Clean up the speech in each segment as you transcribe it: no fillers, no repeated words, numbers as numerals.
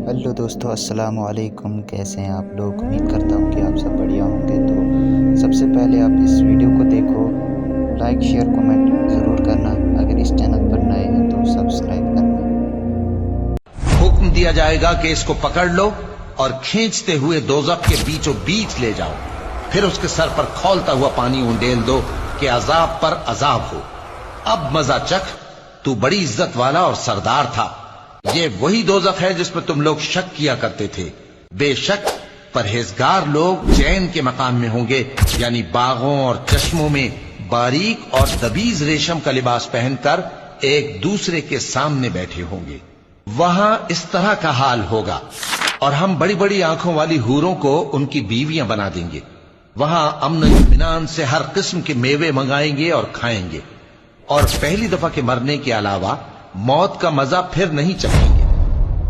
Hello दोस्तों, अस्सलाम वालेकुम। कैसे हैं आप लोग? उम्मीद करता हूँ कि आप सब बढ़िया होंगे। तो सबसे पहले आप इस वीडियो को देखो, लाइक शेयर कमेंट ज़रूर करना। अगर इस चैनल पर नए हैं तो सब्सक्राइब करना। हुक्म दिया जाएगा कि इसको पकड़ लो और खींचते हुए दोज़ख के बीचों बीच ले जाओ, फिर उसके सर पर खौलता हुआ पानी उंडेल दो कि अजाब पर अजाब हो। अब मजा चख, तू बड़ी इज्जत वाला और सरदार था। ये वही दोज़ख है जिसमें तुम लोग शक किया करते थे। बेशक परहेजगार लोग चैन के मकाम में होंगे, यानी बागों और चश्मों में बारीक और दबीज रेशम का लिबास पहनकर एक दूसरे के सामने बैठे होंगे। वहां इस तरह का हाल होगा, और हम बड़ी बड़ी आंखों वाली हूरों को उनकी बीवियां बना देंगे। वहां अमन इत्मीनान से हर किस्म के मेवे मंगाएंगे और खाएंगे, और पहली दफा के मरने के अलावा मौत का मजा फिर नहीं चखेंगे,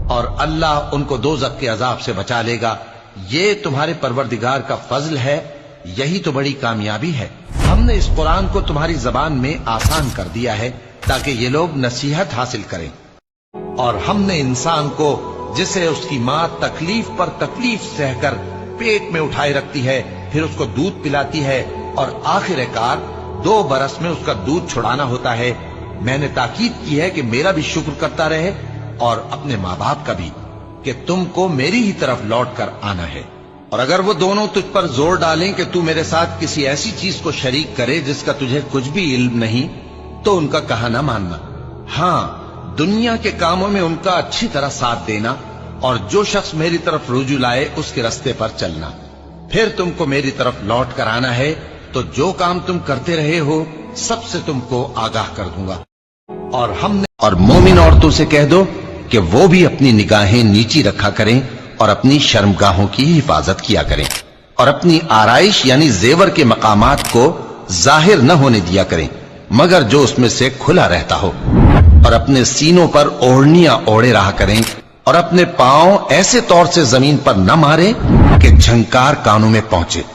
और अल्लाह उनको दोज़ख के अजाब से बचा लेगा। ये तुम्हारे परवरदिगार का फजल है, यही तो बड़ी कामयाबी है। हमने इस कुरान को तुम्हारी जबान में आसान कर दिया है ताकि ये लोग नसीहत हासिल करें। और हमने इंसान को, जिसे उसकी मां तकलीफ पर तकलीफ सहकर पेट में उठाए रखती है, फिर उसको दूध पिलाती है, और आखिरकार 2 बरस में उसका दूध छुड़ाना होता है, मैंने ताकीद की है कि मेरा भी शुक्र करता रहे और अपने माँ बाप का भी, कि तुमको मेरी ही तरफ लौट कर आना है। और अगर वो दोनों तुझ पर जोर डालें कि तू मेरे साथ किसी ऐसी चीज को शरीक करे जिसका तुझे कुछ भी इल्म नहीं, तो उनका कहा ना मानना। हाँ, दुनिया के कामों में उनका अच्छी तरह साथ देना, और जो शख्स मेरी तरफ रुजू लाए उसके रास्ते पर चलना। फिर तुमको मेरी तरफ लौट कर आना है, तो जो काम तुम करते रहे हो सबसे तुमको आगाह कर दूंगा। और मोमिन औरतों से कह दो कि वो भी अपनी निगाहें नीची रखा करें और अपनी शर्मगाहों की हिफाजत किया करें, और अपनी आराइश यानी जेवर के मकामात को जाहिर न होने दिया करें मगर जो उसमें से खुला रहता हो, और अपने सीनों पर ओढ़नियां ओढ़े रहा करें, और अपने पांव ऐसे तौर से जमीन पर न मारे कि झंकार कानों में पहुंचे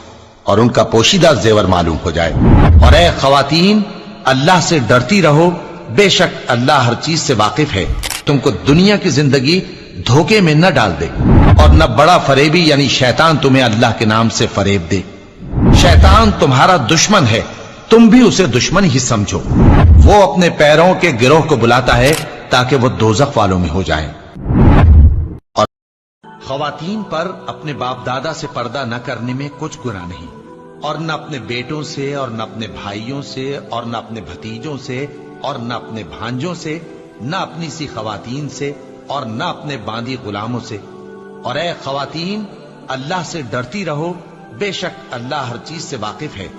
और उनका पोशीदा जेवर मालूम हो जाए। और ऐ खवातीन, अल्लाह से डरती रहो, बेशक अल्लाह हर चीज से वाकिफ है। तुमको दुनिया की जिंदगी धोखे में न डाल दे, और न बड़ा फरेबी यानी शैतान तुम्हें अल्लाह के नाम से फरेब दे। शैतान तुम्हारा दुश्मन है, तुम भी उसे दुश्मन ही समझो। वो अपने पैरों के गिरोह को बुलाता है ताकि वो दोज़ख वालों में हो जाएं। और खवातीन पर अपने बाप दादा से पर्दा न करने में कुछ गुनाह नहीं, और न अपने बेटों से, और न अपने भाइयों से, और न अपने भतीजों से, और न अपने भांजों से, न अपनी सी खवातीन से, और न अपने बांदी गुलामों से। और ऐ खवातीन, अल्लाह से डरती रहो, बेशक अल्लाह हर चीज से वाकिफ है।